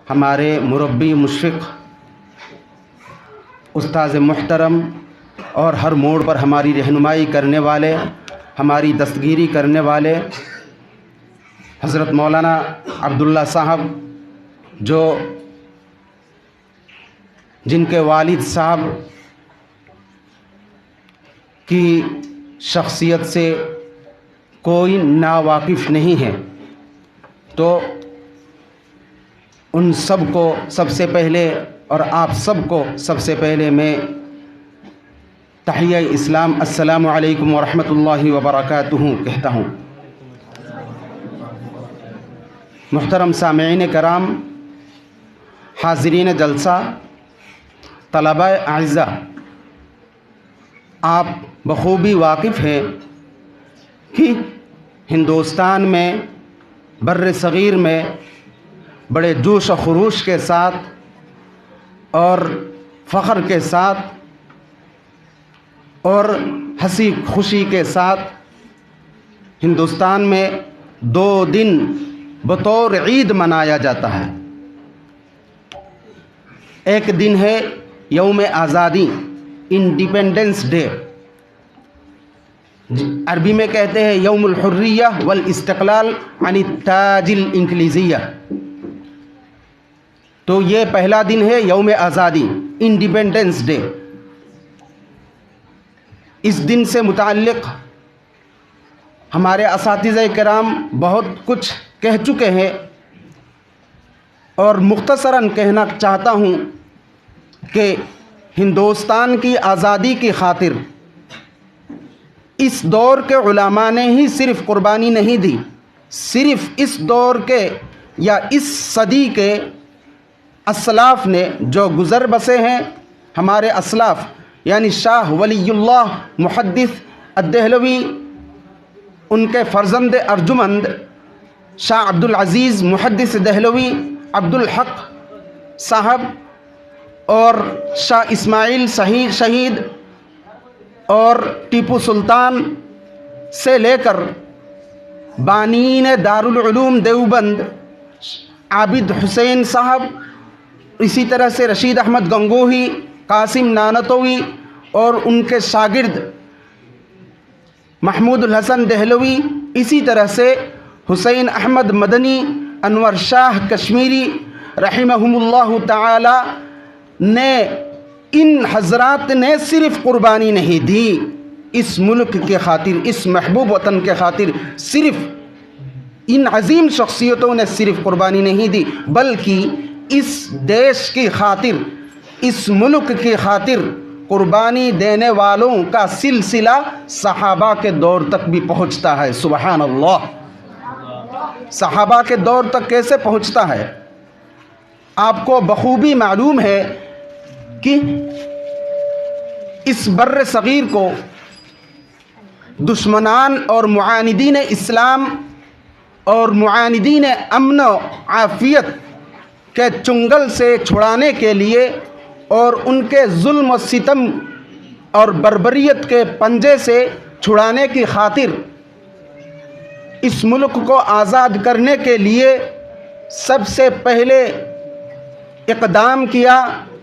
ہمارے مربی مشفق استاذ محترم اور ہر موڑ پر ہماری رہنمائی کرنے والے، ہماری دستگیری کرنے والے حضرت مولانا عبداللہ صاحب، جن کے والد صاحب کی شخصیت سے کوئی ناواقف نہیں ہے، تو ان سب کو سب سے پہلے اور آپ سب کو سب سے پہلے میں تحیہ اسلام السلام علیکم ورحمۃ اللہ وبرکاتہ کہتا ہوں۔ محترم سامعین کرام، حاضرین جلسہ، طلباء اعزاء، آپ بخوبی واقف ہیں کہ ہندوستان میں، بر صغیر میں بڑے جوش و خروش کے ساتھ اور فخر کے ساتھ اور ہنسی خوشی کے ساتھ ہندوستان میں 2 دن بطور عید منایا جاتا ہے۔ ایک دن ہے یوم آزادی، انڈیپینڈنس ڈے، عربی میں کہتے ہیں یوم الحریہ والاستقلال عن التاج الانگلیزیہ، تو یہ پہلا دن ہے یوم آزادی، انڈیپینڈنس ڈے۔ اس دن سے متعلق ہمارے اساتذہ کرام بہت کچھ کہہ چکے ہیں، اور مختصراً کہنا چاہتا ہوں کہ ہندوستان کی آزادی کی خاطر اس دور کے علماء نے ہی صرف قربانی نہیں دی، صرف اس دور کے یا اس صدی کے اسلاف نے جو گزر بسے ہیں، ہمارے اسلاف یعنی شاہ ولی اللہ محدث الدہلوی، ان کے فرزند ارجمند شاہ عبدالعزیز محدث دہلوی، عبدالحق صاحب اور شاہ اسماعیل شہید اور ٹیپو سلطان سے لے کر بانین دارالعلوم دیوبند عابد حسین صاحب، اسی طرح سے رشید احمد گنگوہی، قاسم نانوتوی اور ان کے شاگرد محمود الحسن دہلوی، اسی طرح سے حسین احمد مدنی، انور شاہ کشمیری رحمہم اللہ تعالی نے، ان حضرات نے صرف قربانی نہیں دی اس ملک کے خاطر، اس محبوب وطن کے خاطر، صرف ان عظیم شخصیتوں نے صرف قربانی نہیں دی، بلکہ اس دیش کی خاطر، اس ملک کی خاطر قربانی دینے والوں کا سلسلہ صحابہ کے دور تک بھی پہنچتا ہے۔ سبحان اللہ! صحابہ کے دور تک کیسے پہنچتا ہے؟ آپ کو بخوبی معلوم ہے کہ اس بر صغیر کو دشمنان اور معاندین اسلام اور معاندین امن و عافیت کے چنگل سے چھڑانے کے لیے اور ان کے ظلم و ستم اور بربریت کے پنجے سے چھڑانے کی خاطر اس ملک کو آزاد کرنے کے لیے سب سے پہلے اقدام کیا،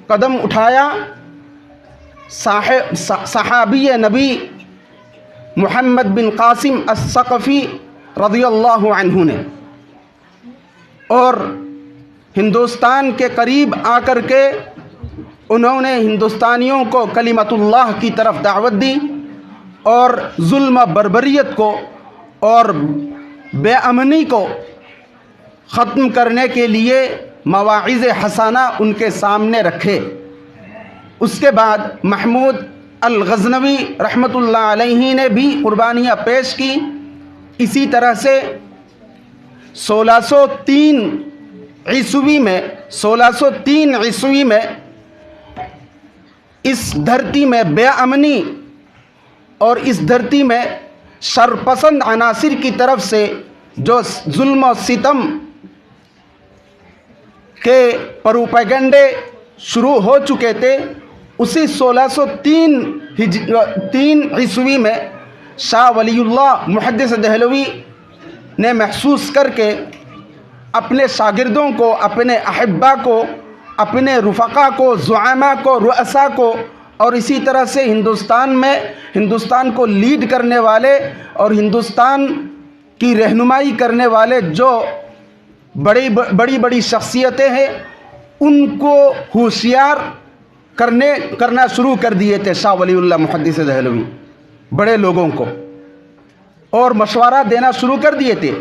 قدم اٹھایا صحابی نبی محمد بن قاسم الثقفی رضی اللہ عنہ نے، اور ہندوستان کے قریب آ کر کے انہوں نے ہندوستانیوں کو کلمت اللہ کی طرف دعوت دی، اور ظلم و بربریت کو اور بے امنی کو ختم کرنے کے لیے مواعظ حسنہ ان کے سامنے رکھے۔ اس کے بعد محمود الغزنوی رحمۃ اللہ علیہ نے بھی قربانیاں پیش کی۔ اسی طرح سے 1603 عیسوی میں اس دھرتی میں بے امنی اور اس دھرتی میں شرپسند عناصر کی طرف سے جو ظلم و ستم کے پروپیگنڈے شروع ہو چکے تھے، اسی 1603 عیسوی میں شاہ ولی اللہ محدث دہلوی نے محسوس کر کے اپنے شاگردوں کو، اپنے احبا کو، اپنے رفقا کو، زعما کو، رؤسا کو، اور اسی طرح سے ہندوستان میں ہندوستان کو لیڈ کرنے والے اور ہندوستان کی رہنمائی کرنے والے جو بڑی بڑی شخصیتیں ہیں ان کو ہوشیار کرنا شروع کر دیے تھے شاہ ولی اللہ محدث دہلوی، بڑے لوگوں کو، اور مشورہ دینا شروع کر دیے تھے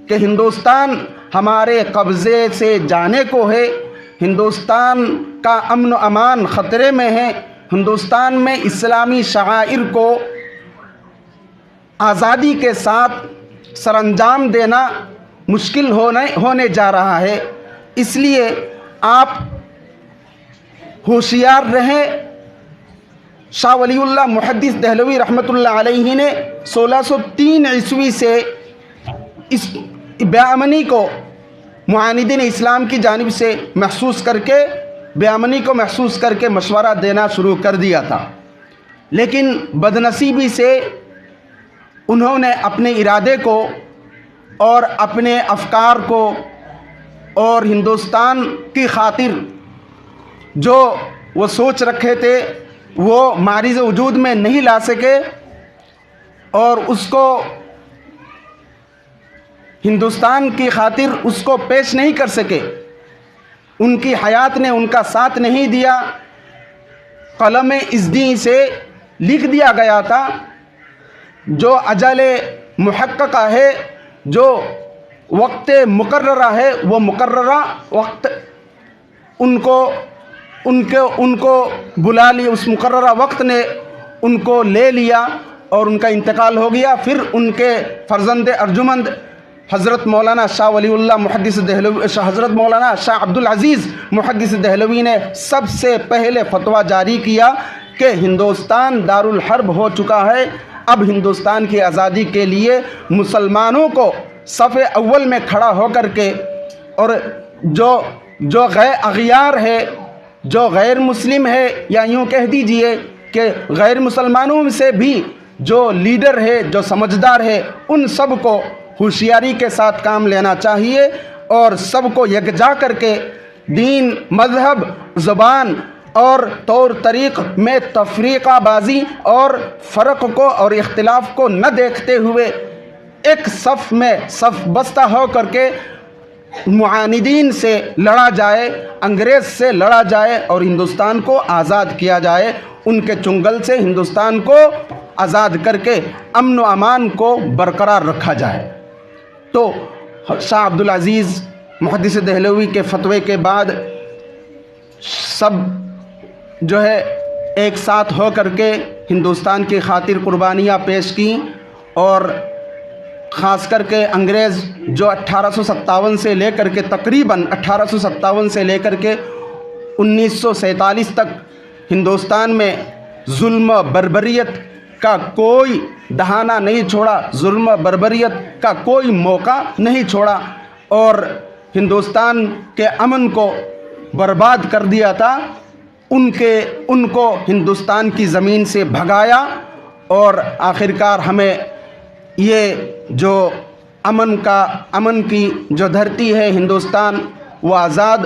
کہ ہندوستان ہمارے قبضے سے جانے کو ہے، ہندوستان کا امن و امان خطرے میں ہے، ہندوستان میں اسلامی شعائر کو آزادی کے ساتھ سر انجام دینا مشکل ہونے جا رہا ہے، اس لیے آپ ہوشیار رہیں۔ شاہ ولی اللہ محدث دہلوی رحمۃ اللہ علیہ نے 1603 عیسوی سے اس بے امنی کو معاندین اسلام کی جانب سے محسوس کر کے بے امنی کو محسوس کر کے مشورہ دینا شروع کر دیا تھا، لیکن بدنصیبی سے انہوں نے اپنے ارادے کو اور اپنے افکار کو اور ہندوستان کی خاطر جو وہ سوچ رکھے تھے وہ معرض وجود میں نہیں لا سکے اور اس کو ہندوستان کی خاطر اس کو پیش نہیں کر سکے۔ ان کی حیات نے ان کا ساتھ نہیں دیا۔ قلم ازدی سے لکھ دیا گیا تھا جو اجل محققہ ہے، جو وقت مقررہ ہے، وہ مقررہ وقت ان کو بلا لیا، اس مقررہ وقت نے ان کو لے لیا اور ان کا انتقال ہو گیا۔ پھر ان کے فرزند ارجمند حضرت مولانا شاہ ولی اللہ محدث دہلوی، حضرت مولانا شاہ عبدالعزیز محدث دہلوی نے سب سے پہلے فتویٰ جاری کیا کہ ہندوستان دارالحرب ہو چکا ہے، اب ہندوستان کی آزادی کے لیے مسلمانوں کو صف اول میں کھڑا ہو کر کے، اور جو غیر اغیار ہے، جو غیر مسلم ہے، یا یوں کہہ دیجئے کہ غیر مسلمانوں سے بھی جو لیڈر ہے، جو سمجھدار ہے، ان سب کو ہوشیاری کے ساتھ کام لینا چاہیے اور سب کو یکجا کر کے دین، مذہب، زبان اور طور طریق میں تفریقہ بازی اور فرق کو اور اختلاف کو نہ دیکھتے ہوئے ایک صف میں صف بستہ ہو کر کے معاندین سے لڑا جائے، انگریز سے لڑا جائے اور ہندوستان کو آزاد کیا جائے، ان کے چنگل سے ہندوستان کو آزاد کر کے امن و امان کو برقرار رکھا جائے۔ تو شاہ عبدالعزیز محدث دہلوی کے فتوے کے بعد سب جو ہے ایک ساتھ ہو کر کے ہندوستان کی خاطر قربانیاں پیش کیں، اور خاص کر کے انگریز جو 1857 سے لے کر کے تقریباً 1857 سے لے کر کے 1947 تک ہندوستان میں ظلم و بربریت کا کوئی دہانہ نہیں چھوڑا، ظلم و بربریت کا کوئی موقع نہیں چھوڑا اور ہندوستان کے امن کو برباد کر دیا تھا، ان کو ہندوستان کی زمین سے بھگایا، اور آخرکار ہمیں یہ جو امن کی جو دھرتی ہے ہندوستان، وہ آزاد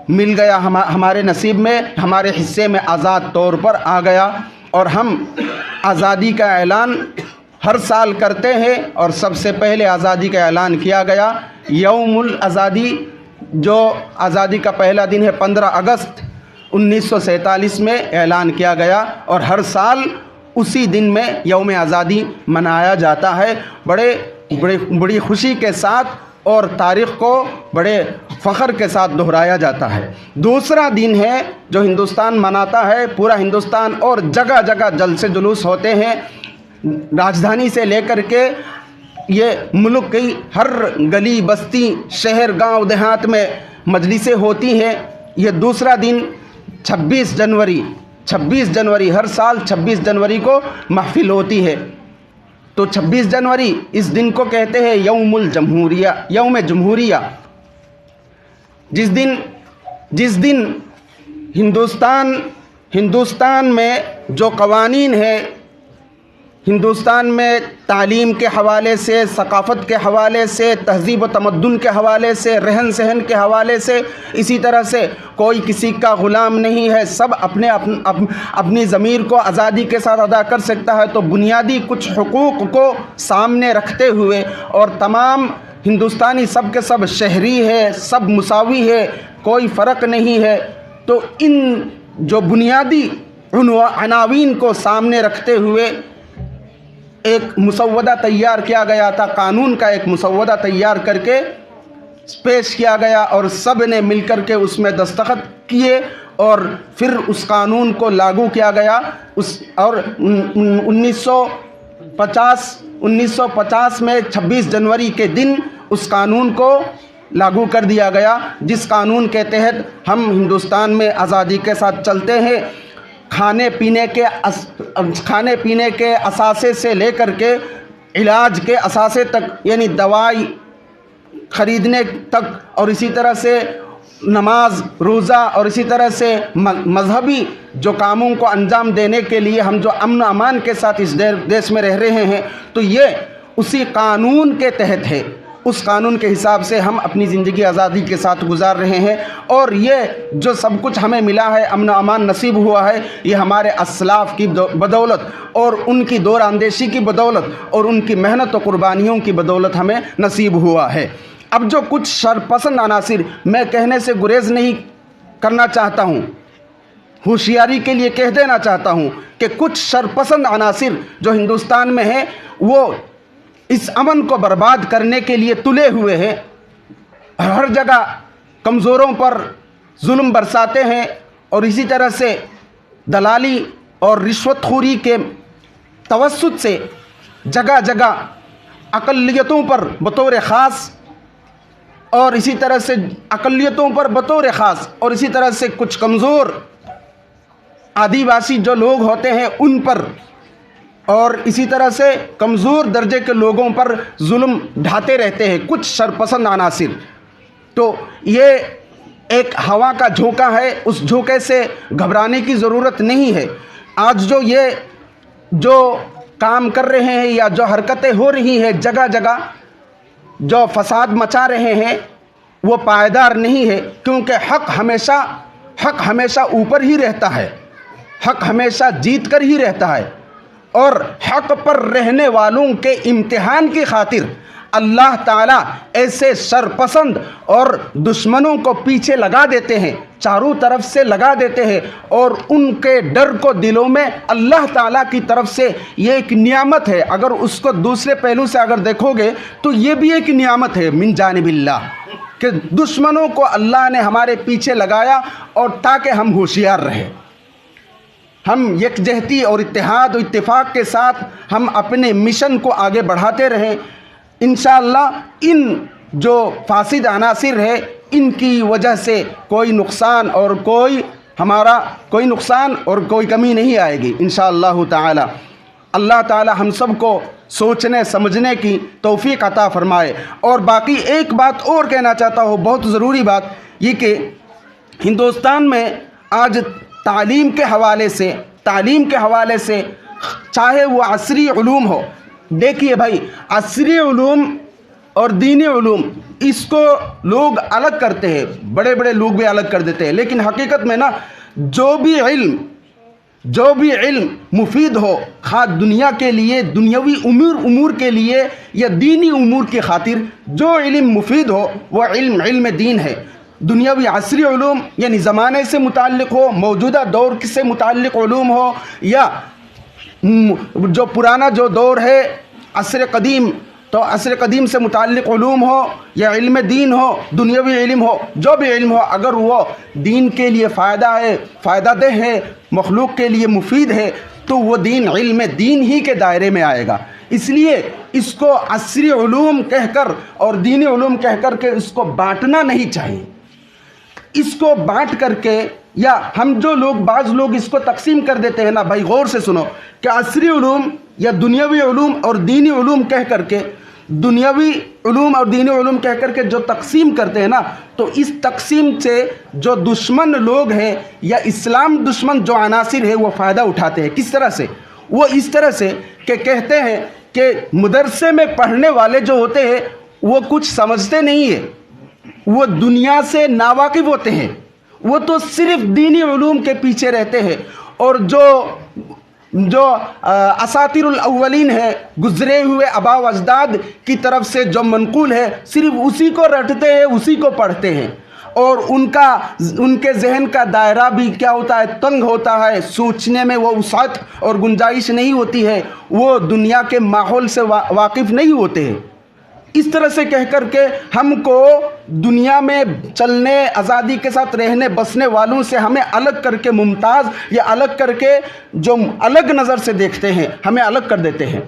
مل گیا، ہمارے نصیب میں، ہمارے حصے میں آزاد طور پر آ گیا، اور ہم آزادی کا اعلان ہر سال کرتے ہیں، اور سب سے پہلے آزادی کا اعلان کیا گیا یوم الآزادی، جو آزادی کا پہلا دن ہے 15 اگست 1947 میں اعلان کیا گیا، اور ہر سال اسی دن میں یوم آزادی منایا جاتا ہے، بڑی خوشی کے ساتھ، اور تاریخ کو بڑے فخر کے ساتھ دہرایا جاتا ہے۔ دوسرا دن ہے جو ہندوستان مناتا ہے، پورا ہندوستان، اور جگہ جگہ جلسے جلوس ہوتے ہیں، راجدھانی سے لے کر کے یہ ملک کی ہر گلی بستی، شہر، گاؤں دیہات میں مجلسیں ہوتی ہیں۔ یہ دوسرا دن 26 جنوری ہر سال 26 جنوری کو محفل ہوتی ہے، تو 26 جنوری اس دن کو کہتے ہیں یوم جمہوریہ، جس دن ہندوستان میں جو قوانین ہے، ہندوستان میں تعلیم کے حوالے سے، ثقافت کے حوالے سے، تہذیب و تمدن کے حوالے سے، رہن سہن کے حوالے سے، اسی طرح سے کوئی کسی کا غلام نہیں ہے، سب اپنی ضمیر کو آزادی کے ساتھ ادا کر سکتا ہے۔ تو بنیادی کچھ حقوق کو سامنے رکھتے ہوئے اور تمام ہندوستانی سب کے سب شہری ہے، سب مساوی ہے، کوئی فرق نہیں ہے، تو ان جو بنیادی عناوین کو سامنے رکھتے ہوئے ایک مسودہ تیار کیا گیا تھا، قانون کا ایک مسودہ تیار کر کے پیش کیا گیا اور سب نے مل کر کے اس میں دستخط کیے اور پھر اس قانون کو لاگو کیا گیا۔ اور 1950 میں 26 جنوری کے دن اس قانون کو لاگو کر دیا گیا، جس قانون کے تحت ہم ہندوستان میں آزادی کے ساتھ چلتے ہیں۔ کھانے پینے کے اثاثے سے لے کر کے علاج کے اثاثے تک، یعنی دوائی خریدنے تک، اور اسی طرح سے نماز، روزہ، اور اسی طرح سے مذہبی جو کاموں کو انجام دینے کے لیے ہم جو امن و امان کے ساتھ اس دیش میں رہ رہے ہیں، تو یہ اسی قانون کے تحت ہے۔ اس قانون کے حساب سے ہم اپنی زندگی آزادی کے ساتھ گزار رہے ہیں، اور یہ جو سب کچھ ہمیں ملا ہے، امن و امان نصیب ہوا ہے، یہ ہمارے اسلاف کی بدولت اور ان کی دور اندیشی کی بدولت اور ان کی محنت و قربانیوں کی بدولت ہمیں نصیب ہوا ہے۔ اب جو کچھ شرپسند عناصر، میں کہنے سے گریز نہیں کرنا چاہتا ہوں، ہوشیاری کے لیے کہہ دینا چاہتا ہوں کہ کچھ شرپسند عناصر جو ہندوستان میں ہیں وہ اس امن کو برباد کرنے کے لیے تلے ہوئے ہیں، ہر جگہ کمزوروں پر ظلم برساتے ہیں، اور اسی طرح سے دلالی اور رشوت خوری کے توسط سے جگہ جگہ اقلیتوں پر بطور خاص اور اسی طرح سے اسی طرح سے کچھ کمزور آدیواسی جو لوگ ہوتے ہیں ان پر، اور اسی طرح سے کمزور درجے کے لوگوں پر ظلم ڈھاتے رہتے ہیں کچھ شرپسند عناصر۔ تو یہ ایک ہوا کا جھونکا ہے، اس جھونکے سے گھبرانے کی ضرورت نہیں ہے۔ آج جو کام کر رہے ہیں یا جو حرکتیں ہو رہی ہیں، جگہ جگہ جو فساد مچا رہے ہیں، وہ پائیدار نہیں ہے، کیونکہ حق ہمیشہ اوپر ہی رہتا ہے، حق ہمیشہ جیت کر ہی رہتا ہے، اور حق پر رہنے والوں کے امتحان کی خاطر اللہ تعالیٰ ایسے شرپسند اور دشمنوں کو پیچھے لگا دیتے ہیں، چاروں طرف سے لگا دیتے ہیں، اور ان کے ڈر کو دلوں میں اللہ تعالیٰ کی طرف سے یہ ایک نعمت ہے۔ اگر اس کو دوسرے پہلو سے اگر دیکھو گے تو یہ بھی ایک نعمت ہے من جانب اللہ، کہ دشمنوں کو اللہ نے ہمارے پیچھے لگایا اور تاکہ ہم ہوشیار رہیں، ہم یکجہتی اور اتحاد و اتفاق کے ساتھ ہم اپنے مشن کو آگے بڑھاتے رہیں۔ انشاءاللہ ان جو فاسد عناصر ہے، ان کی وجہ سے کوئی نقصان اور کوئی کمی نہیں آئے گی انشاءاللہ تعالی۔ اللہ تعالی ہم سب کو سوچنے سمجھنے کی توفیق عطا فرمائے۔ اور باقی ایک بات اور کہنا چاہتا ہوں، بہت ضروری بات، یہ کہ ہندوستان میں آج تعلیم کے حوالے سے چاہے وہ عصری علوم ہو، دیکھیے بھائی، عصری علوم اور دینی علوم اس کو لوگ الگ کرتے ہیں، بڑے بڑے لوگ بھی الگ کر دیتے ہیں، لیکن حقیقت میں نا جو بھی علم مفید ہو، خواہ دنیا کے لیے، دنیاوی امور کے لیے یا دینی امور کی خاطر، جو علم مفید ہو وہ علم دین ہے۔ دنیاوی عصری علوم یعنی زمانے سے متعلق ہو، موجودہ دور سے متعلق علوم ہو، یا جو پرانا جو دور ہے عصر قدیم، تو عصر قدیم سے متعلق علوم ہو، یا علم دین ہو، دنیاوی علم ہو، جو بھی علم ہو، اگر وہ دین کے لیے فائدہ دہ ہے، مخلوق کے لیے مفید ہے، تو وہ علم دین ہی کے دائرے میں آئے گا۔ اس لیے اس کو عصری علوم کہہ کر اور دینی علوم کہہ کر کے اس کو بانٹنا نہیں چاہیے۔ اس کو بانٹ کر کے، یا بعض لوگ اس کو تقسیم کر دیتے ہیں نا، بھائی غور سے سنو، کہ عصری علوم یا دنیاوی علوم اور دینی علوم کہہ کر کے، دنیاوی علوم اور دینی علوم کہہ کر کے جو تقسیم کرتے ہیں نا، تو اس تقسیم سے جو دشمن لوگ ہیں یا اسلام دشمن جو عناصر ہے وہ فائدہ اٹھاتے ہیں۔ کس طرح سے؟ وہ اس طرح سے کہ کہتے ہیں کہ مدرسے میں پڑھنے والے جو ہوتے ہیں وہ کچھ سمجھتے نہیں ہیں، وہ دنیا سے ناواقف ہوتے ہیں، وہ تو صرف دینی علوم کے پیچھے رہتے ہیں، اور جو اساطیر الاولین ہے، گزرے ہوئے آباء و اجداد کی طرف سے جو منقول ہے، صرف اسی کو رٹتے ہیں، اسی کو پڑھتے ہیں، اور ان کے ذہن کا دائرہ بھی کیا ہوتا ہے، تنگ ہوتا ہے، سوچنے میں وہ وسعت اور گنجائش نہیں ہوتی ہے، وہ دنیا کے ماحول سے واقف نہیں ہوتے ہیں۔ اس طرح سے کہہ کر کے ہم کو دنیا میں چلنے، آزادی کے ساتھ رہنے بسنے والوں سے ہمیں الگ کر کے ممتاز یا الگ کر کے جو الگ نظر سے دیکھتے ہیں ہمیں الگ کر دیتے ہیں۔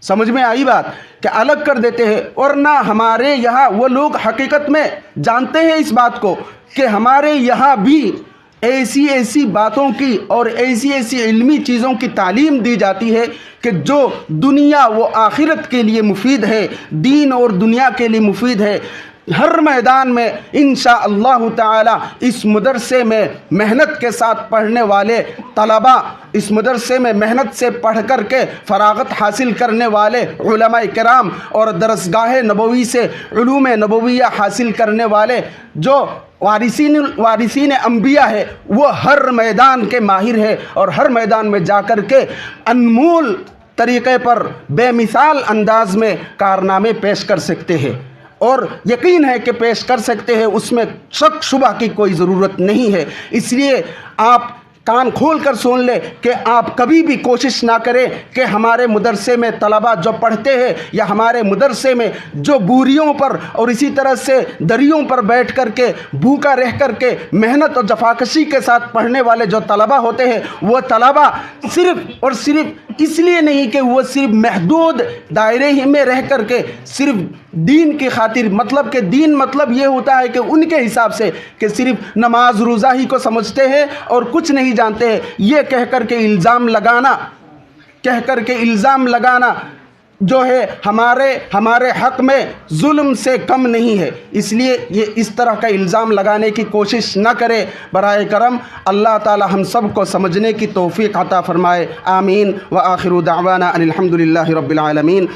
سمجھ میں آئی بات کہ الگ کر دیتے ہیں، اور نہ ہمارے یہاں وہ لوگ حقیقت میں جانتے ہیں اس بات کو کہ ہمارے یہاں بھی ایسی باتوں کی اور ایسی علمی چیزوں کی تعلیم دی جاتی ہے کہ جو دنیا و آخرت کے لیے مفید ہے، دین اور دنیا کے لیے مفید ہے۔ ہر میدان میں انشاءاللہ تعالی اس مدرسے میں محنت کے ساتھ پڑھنے والے طلباء، اس مدرسے میں محنت سے پڑھ کر کے فراغت حاصل کرنے والے علماء کرام اور درسگاہ نبوی سے علوم نبویہ حاصل کرنے والے جو وارثین انبیاء ہے، وہ ہر میدان کے ماہر ہے، اور ہر میدان میں جا کر کے انمول طریقے پر بے مثال انداز میں کارنامے پیش کر سکتے ہیں، اور یقین ہے کہ پیش کر سکتے ہیں، اس میں شک شبہ کی کوئی ضرورت نہیں ہے۔ اس لیے آپ کان کھول کر سن لے کہ آپ کبھی بھی کوشش نہ کریں کہ ہمارے مدرسے میں طلباء جو پڑھتے ہیں یا ہمارے مدرسے میں جو بوریوں پر اور اسی طرح سے دریوں پر بیٹھ کر کے بھوکا رہ کر کے محنت اور جفاکشی کے ساتھ پڑھنے والے جو طلباء ہوتے ہیں، وہ طلباء صرف اور صرف اس لیے نہیں کہ وہ صرف محدود دائرے ہی میں رہ کر کے صرف دین کی خاطر، مطلب کہ دین مطلب یہ ہوتا ہے کہ ان کے حساب سے کہ صرف نماز روزہ ہی کو سمجھتے ہیں اور کچھ نہیں جانتے ہیں، یہ کہہ کر کے الزام لگانا جو ہے ہمارے حق میں ظلم سے کم نہیں ہے۔ اس لیے یہ اس طرح کا الزام لگانے کی کوشش نہ کرے۔ برائے کرم اللہ تعالی ہم سب کو سمجھنے کی توفیق عطا فرمائے، آمین۔ وآخر دعوانا ان الحمد للہ رب العالمین۔